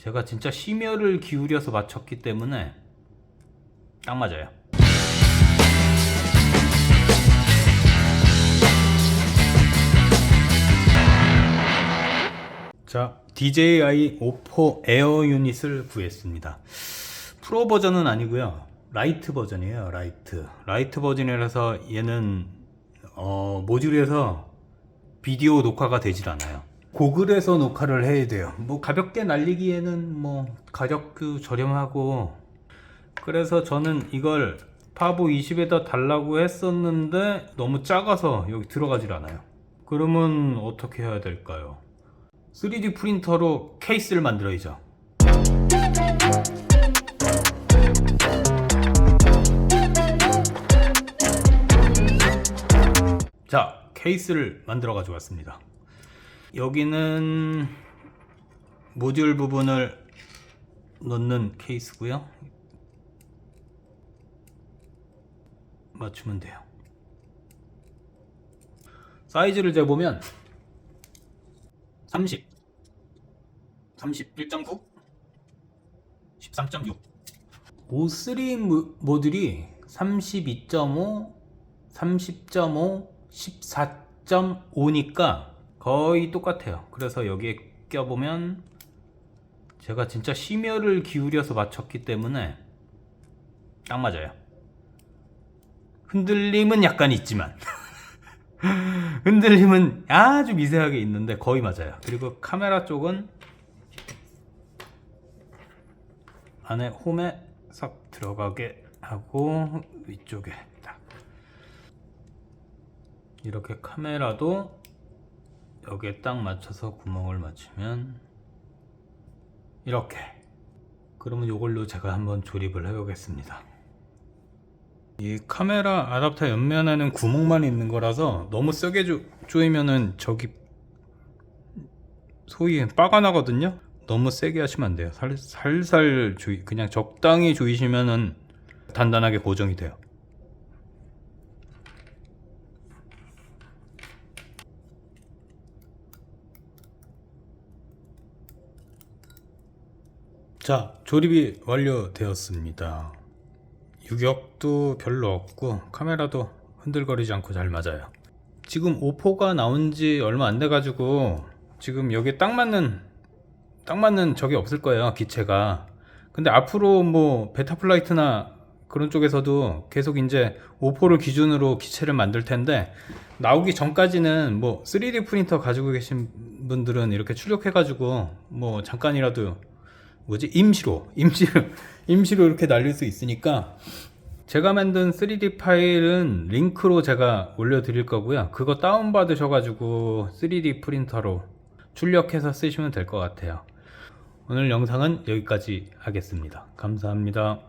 제가 진짜 심혈을 기울여서 맞췄기 때문에 딱 맞아요. 자, DJI 오포 에어 유닛을 구했습니다. 프로 버전은 아니고요, 라이트 버전이에요. 라이트 버전이라서 얘는 모듈에서 비디오 녹화가 되질 않아요. 고글에서 녹화를 해야 돼요. 뭐 가볍게 날리기에는 뭐 가격도 저렴하고, 그래서 저는 이걸 파보 20에다 달라고 했었는데 너무 작아서 여기 들어가질 않아요. 그러면 어떻게 해야 될까요? 3D 프린터로 케이스를 만들어야죠. 자, 케이스를 만들어 가지고 왔습니다. 여기는 모듈 부분을 넣는 케이스고요. 맞추면 돼요. 사이즈를 재보면 30, 31.9, 13.6. O3 모듈이 32.5, 30.5, 14.5니까 거의 똑같아요. 그래서 여기에 껴보면 제가 진짜 심혈을 기울여서 맞췄기 때문에 딱 맞아요. 흔들림은 약간 있지만 흔들림은 아주 미세하게 있는데 거의 맞아요. 그리고 카메라 쪽은 안에 홈에 싹 들어가게 하고 위쪽에 딱 이렇게 카메라도 여기에 딱 맞춰서 구멍을 맞추면 이렇게. 그러면 이걸로 제가 한번 조립을 해 보겠습니다. 이 카메라 아답터 옆면에는 구멍만 있는 거라서 너무 세게 조이면은 저기 소위 빠가 나거든요. 너무 세게 하시면 안 돼요. 살살 그냥 적당히 조이시면은 단단하게 고정이 돼요. 자, 조립이 완료되었습니다. 유격도 별로 없고 카메라도 흔들거리지 않고 잘 맞아요. 지금 오포가 나온 지 얼마 안 돼 가지고 지금 여기에 딱 맞는 적이 없을 거예요, 기체가. 근데 앞으로 뭐 베타 플라이트나 그런 쪽에서도 계속 이제 오포를 기준으로 기체를 만들 텐데, 나오기 전까지는 뭐 3D 프린터 가지고 계신 분들은 이렇게 출력해 가지고 뭐 잠깐이라도 임시로 이렇게 날릴 수 있으니까, 제가 만든 3D 파일은 링크로 제가 올려드릴 거고요. 그거 다운받으셔가지고 3D 프린터로 출력해서 쓰시면 될 것 같아요. 오늘 영상은 여기까지 하겠습니다. 감사합니다.